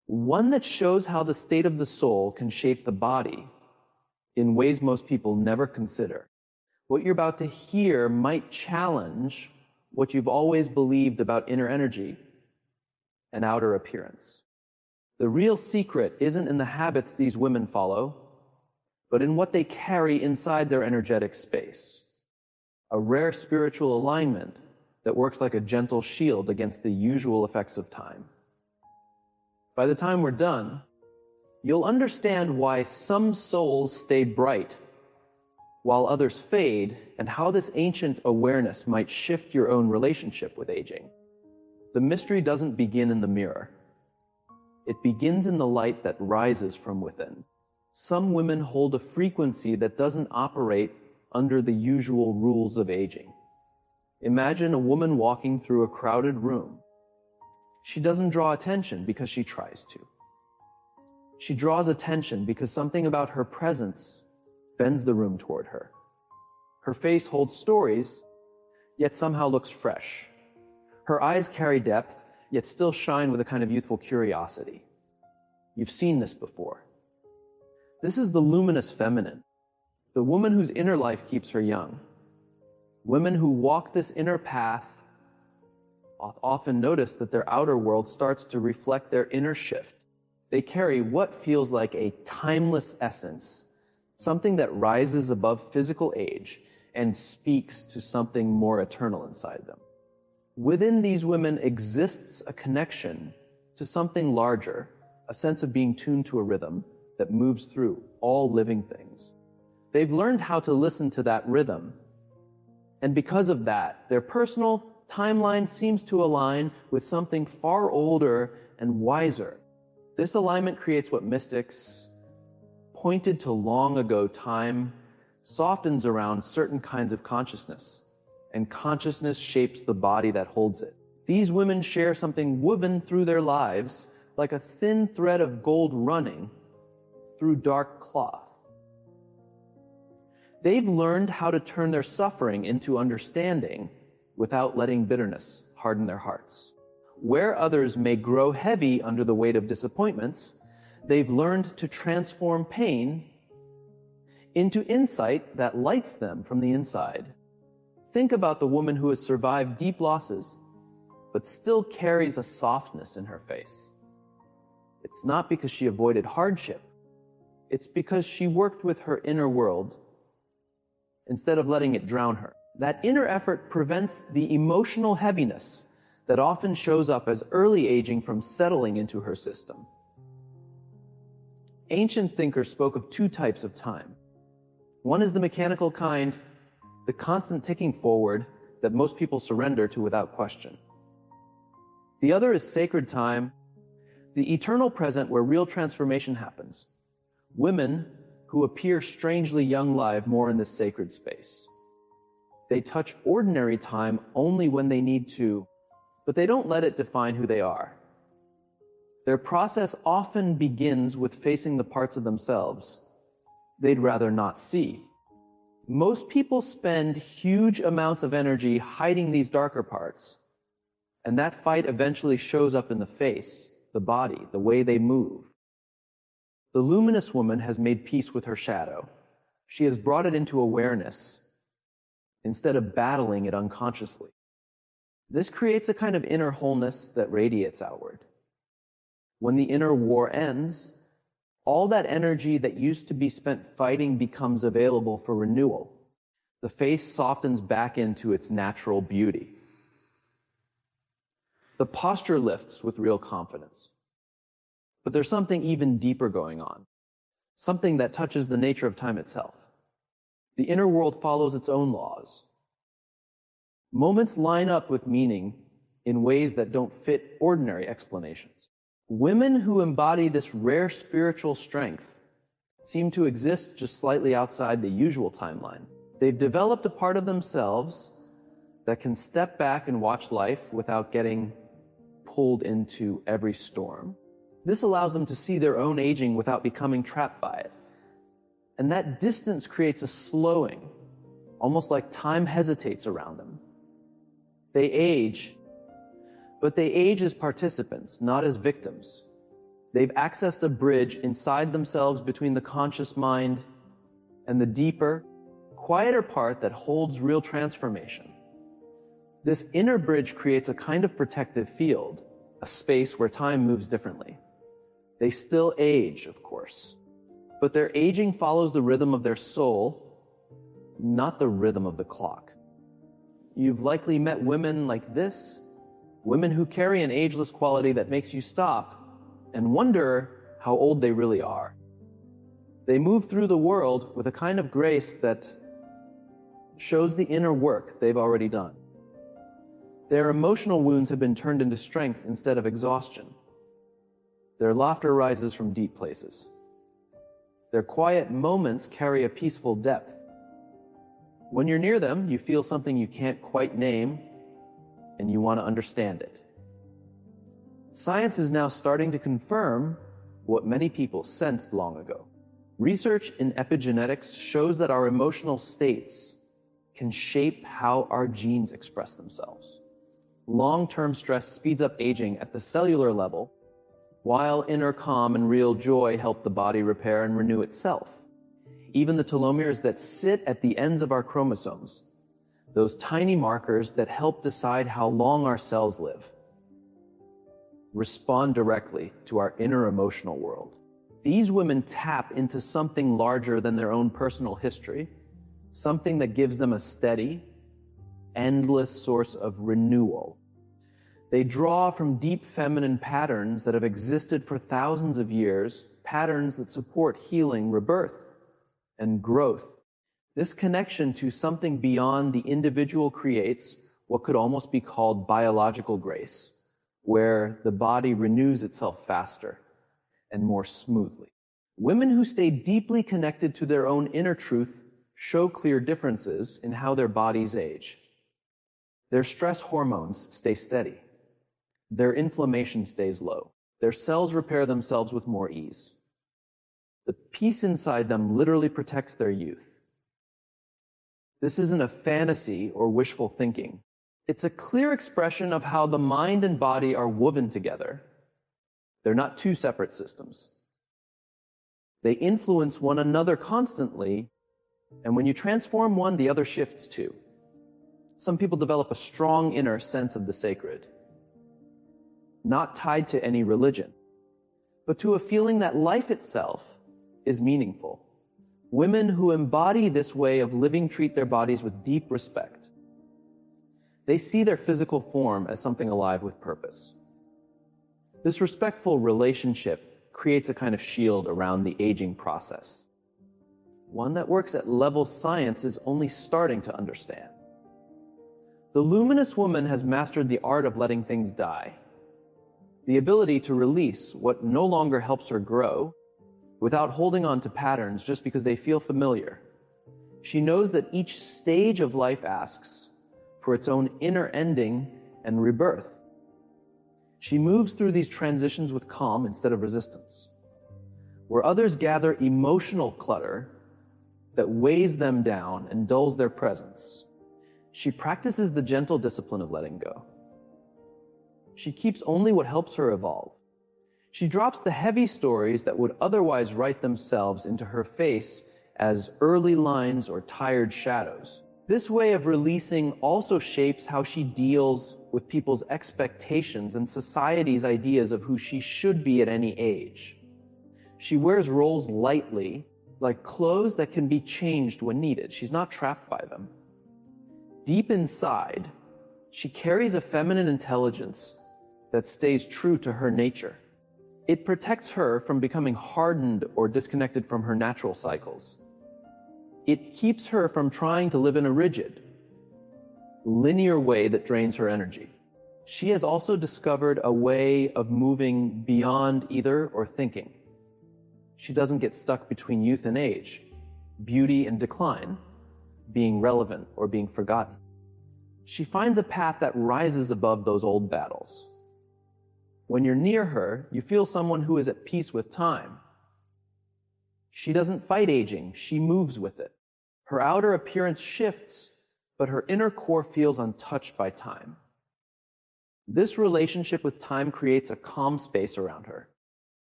one that shows how the state of the soul can shape the body in ways most people never consider. What you're about to hear might challenge what you've always believed about inner energy and outer appearance. The real secret isn't in the habits these women follow, but in what they carry inside their energetic space. A rare spiritual alignment that works like a gentle shield against the usual effects of time. By the time we're done, you'll understand why some souls stay bright while others fade, and how this ancient awareness might shift your own relationship with aging. The mystery doesn't begin in the mirror. It begins in the light that rises from within. Some women hold a frequency that doesn't operate under the usual rules of aging. Imagine a woman walking through a crowded room. She doesn't draw attention because she tries to. She draws attention because something about her presence bends the room toward her. Her face holds stories, yet somehow looks fresh. Her eyes carry depth, yet still shine with a kind of youthful curiosity. You've seen this before. This is the luminous feminine, the woman whose inner life keeps her young. Women who walk this inner path often notice that their outer world starts to reflect their inner shift. They carry what feels like a timeless essence, something that rises above physical age and speaks to something more eternal inside them. Within these women exists a connection to something larger, a sense of being tuned to a rhythm that moves through all living things. They've learned how to listen to that rhythm, and because of that, their personal timeline seems to align with something far older and wiser. This alignment creates what mystics pointed to long ago. Time softens around certain kinds of consciousness, and consciousness shapes the body that holds it. These women share something woven through their lives, like a thin thread of gold running through dark cloth. They've learned how to turn their suffering into understanding without letting bitterness harden their hearts. Where others may grow heavy under the weight of disappointments, they've learned to transform pain into insight that lights them from the inside. Think about the woman who has survived deep losses, but still carries a softness in her face. It's not because she avoided hardship. It's because she worked with her inner world instead of letting it drown her. That inner effort prevents the emotional heaviness that often shows up as early aging from settling into her system. Ancient thinkers spoke of two types of time. One is the mechanical kind, the constant ticking forward that most people surrender to without question. The other is sacred time, the eternal present where real transformation happens. Women who appear strangely young live more in this sacred space. They touch ordinary time only when they need to, but they don't let it define who they are. Their process often begins with facing the parts of themselves they'd rather not see. Most people spend huge amounts of energy hiding these darker parts, and that fight eventually shows up in the face, the body, the way they move. The luminous woman has made peace with her shadow. She has brought it into awareness instead of battling it unconsciously. This creates a kind of inner wholeness that radiates outward. When the inner war ends, all that energy that used to be spent fighting becomes available for renewal. The face softens back into its natural beauty. The posture lifts with real confidence. But there's something even deeper going on, something that touches the nature of time itself. The inner world follows its own laws. Moments line up with meaning in ways that don't fit ordinary explanations. Women who embody this rare spiritual strength seem to exist just slightly outside the usual timeline. They've developed a part of themselves that can step back and watch life without getting pulled into every storm. This allows them to see their own aging without becoming trapped by it. And that distance creates a slowing, almost like time hesitates around them. They age, but they age as participants, not as victims. They've accessed a bridge inside themselves between the conscious mind and the deeper, quieter part that holds real transformation. This inner bridge creates a kind of protective field, a space where time moves differently. They still age, of course, but their aging follows the rhythm of their soul, not the rhythm of the clock. You've likely met women like this, women who carry an ageless quality that makes you stop and wonder how old they really are. They move through the world with a kind of grace that shows the inner work they've already done. Their emotional wounds have been turned into strength instead of exhaustion. Their laughter rises from deep places. Their quiet moments carry a peaceful depth. When you're near them, you feel something you can't quite name, and you want to understand it. Science is now starting to confirm what many people sensed long ago. Research in epigenetics shows that our emotional states can shape how our genes express themselves. Long-term stress speeds up aging at the cellular level, while inner calm and real joy help the body repair and renew itself. Even the telomeres that sit at the ends of our chromosomes, those tiny markers that help decide how long our cells live, respond directly to our inner emotional world. These women tap into something larger than their own personal history, something that gives them a steady, endless source of renewal. They draw from deep feminine patterns that have existed for thousands of years, patterns that support healing, rebirth, and growth. This connection to something beyond the individual creates what could almost be called biological grace, where the body renews itself faster and more smoothly. Women who stay deeply connected to their own inner truth show clear differences in how their bodies age. Their stress hormones stay steady. Their inflammation stays low. Their cells repair themselves with more ease. The peace inside them literally protects their youth. This isn't a fantasy or wishful thinking. It's a clear expression of how the mind and body are woven together. They're not two separate systems. They influence one another constantly, and when you transform one, the other shifts too. Some people develop a strong inner sense of the sacred, not tied to any religion, but to a feeling that life itself is meaningful. Women who embody this way of living treat their bodies with deep respect. They see their physical form as something alive with purpose. This respectful relationship creates a kind of shield around the aging process, one that works at levels science is only starting to understand. The luminous woman has mastered the art of letting things die, the ability to release what no longer helps her grow without holding on to patterns just because they feel familiar. She knows that each stage of life asks for its own inner ending and rebirth. She moves through these transitions with calm instead of resistance. Where others gather emotional clutter that weighs them down and dulls their presence, she practices the gentle discipline of letting go. She keeps only what helps her evolve. She drops the heavy stories that would otherwise write themselves into her face as early lines or tired shadows. This way of releasing also shapes how she deals with people's expectations and society's ideas of who she should be at any age. She wears roles lightly, like clothes that can be changed when needed. She's not trapped by them. Deep inside, she carries a feminine intelligence that stays true to her nature. It protects her from becoming hardened or disconnected from her natural cycles. It keeps her from trying to live in a rigid, linear way that drains her energy. She has also discovered a way of moving beyond either or thinking. She doesn't get stuck between youth and age, beauty and decline, being relevant or being forgotten. She finds a path that rises above those old battles. When you're near her, you feel someone who is at peace with time. She doesn't fight aging, she moves with it. Her outer appearance shifts, but her inner core feels untouched by time. This relationship with time creates a calm space around her,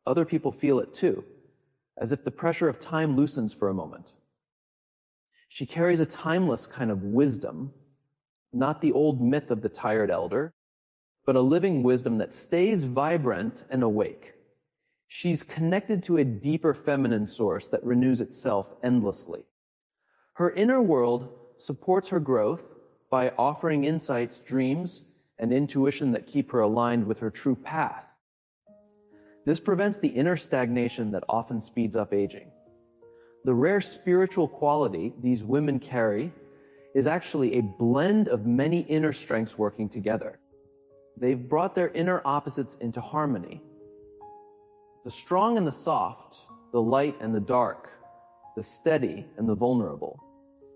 Other people feel it too, as if the pressure of time loosens for a moment. She carries a timeless kind of wisdom, not the old myth of the tired elder, but a living wisdom that stays vibrant and awake. She's connected to a deeper feminine source that renews itself endlessly. Her inner world supports her growth by offering insights, dreams, and intuition that keep her aligned with her true path. This prevents the inner stagnation that often speeds up aging. The rare spiritual quality these women carry is actually a blend of many inner strengths working together. They've brought their inner opposites into harmony. The strong and the soft, the light and the dark, the steady and the vulnerable.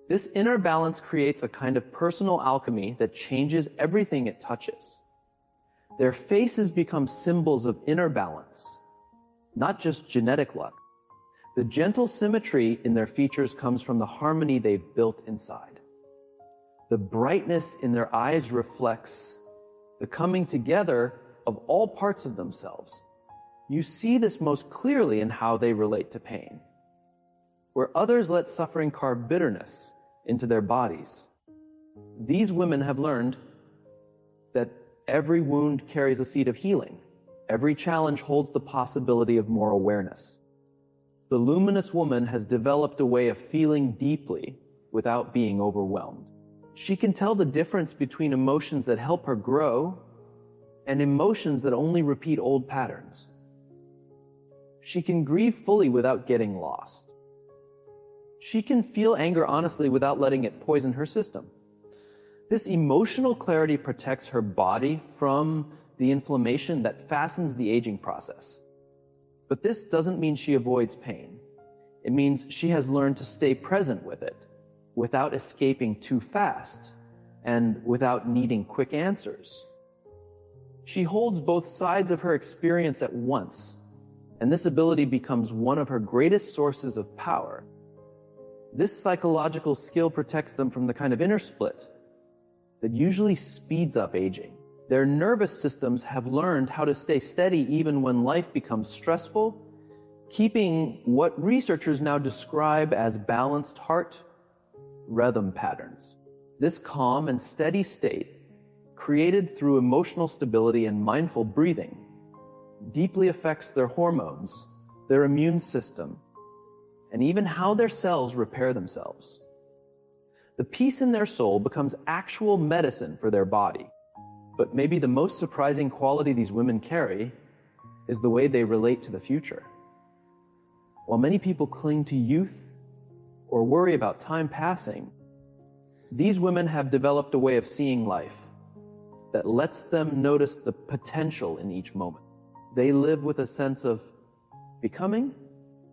This inner balance creates a kind of personal alchemy that changes everything it touches. Their faces become symbols of inner balance, not just genetic luck. The gentle symmetry in their features comes from the harmony they've built inside. The brightness in their eyes reflects the coming together of all parts of themselves. You see this most clearly in how they relate to pain. Where others let suffering carve bitterness into their bodies, these women have learned that every wound carries a seed of healing. Every challenge holds the possibility of more awareness. The luminous woman has developed a way of feeling deeply without being overwhelmed. She can tell the difference between emotions that help her grow and emotions that only repeat old patterns. She can grieve fully without getting lost. She can feel anger honestly without letting it poison her system. This emotional clarity protects her body from the inflammation that fastens the aging process. But this doesn't mean she avoids pain. It means she has learned to stay present with it, without escaping too fast, and without needing quick answers. She holds both sides of her experience at once, and this ability becomes one of her greatest sources of power. This psychological skill protects them from the kind of inner split that usually speeds up aging. Their nervous systems have learned how to stay steady even when life becomes stressful, keeping what researchers now describe as balanced heart rhythm patterns. This calm and steady state, created through emotional stability and mindful breathing, deeply affects their hormones, their immune system, and even how their cells repair themselves. The peace in their soul becomes actual medicine for their body. But maybe the most surprising quality these women carry is the way they relate to the future. While many people cling to youth or worry about time passing, these women have developed a way of seeing life that lets them notice the potential in each moment. They live with a sense of becoming,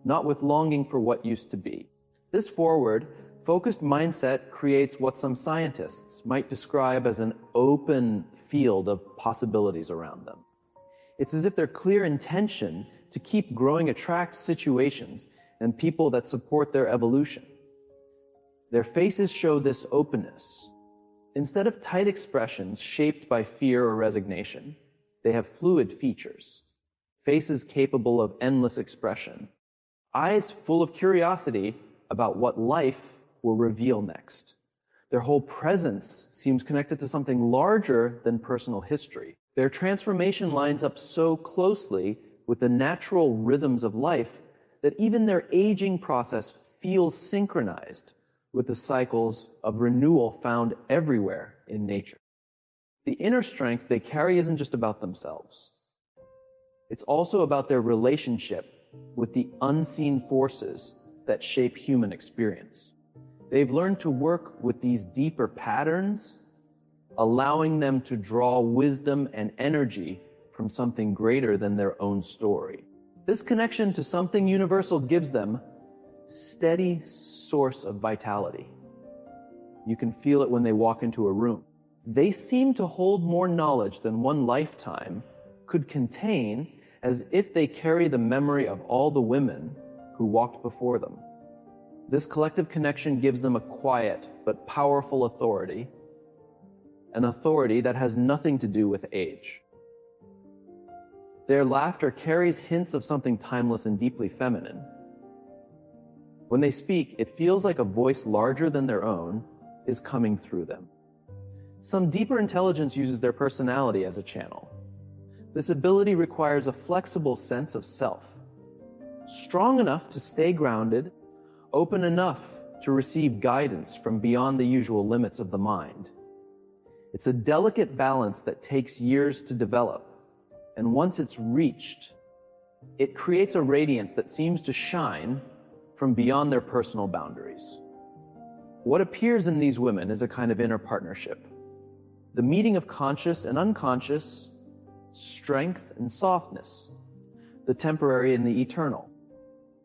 not with longing for what used to be. This forward, focused mindset creates what some scientists might describe as an open field of possibilities around them. It's as if their clear intention to keep growing attracts situations and people that support their evolution. Their faces show this openness. Instead of tight expressions shaped by fear or resignation, they have fluid features, faces capable of endless expression, eyes full of curiosity about what life will reveal next. Their whole presence seems connected to something larger than personal history. Their transformation lines up so closely with the natural rhythms of life that even their aging process feels synchronized with the cycles of renewal found everywhere in nature. The inner strength they carry isn't just about themselves. It's also about their relationship with the unseen forces that shape human experience. They've learned to work with these deeper patterns, allowing them to draw wisdom and energy from something greater than their own story. This connection to something universal gives them steady source of vitality. You can feel it when they walk into a room. They seem to hold more knowledge than one lifetime could contain, as if they carry the memory of all the women who walked before them. This collective connection gives them a quiet but powerful authority, an authority that has nothing to do with age. Their laughter carries hints of something timeless and deeply feminine. When they speak, it feels like a voice larger than their own is coming through them. Some deeper intelligence uses their personality as a channel. This ability requires a flexible sense of self, strong enough to stay grounded, open enough to receive guidance from beyond the usual limits of the mind. It's a delicate balance that takes years to develop, and once it's reached, it creates a radiance that seems to shine from beyond their personal boundaries. What appears in these women is a kind of inner partnership, the meeting of conscious and unconscious, strength and softness, the temporary and the eternal.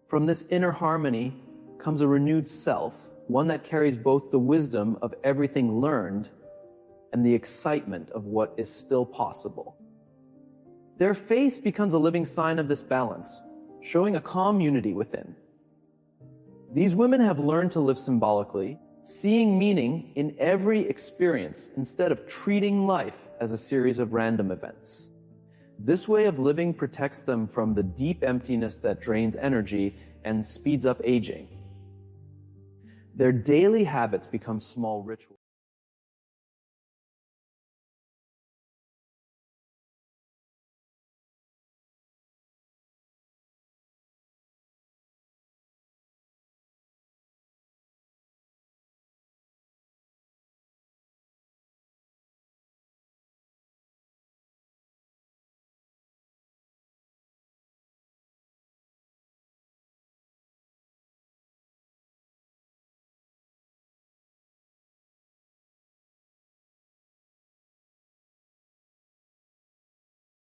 From this inner harmony comes a renewed self, one that carries both the wisdom of everything learned and the excitement of what is still possible. Their face becomes a living sign of this balance, showing a calm unity within. These women have learned to live symbolically, seeing meaning in every experience instead of treating life as a series of random events. This way of living protects them from the deep emptiness that drains energy and speeds up aging. Their daily habits become small rituals.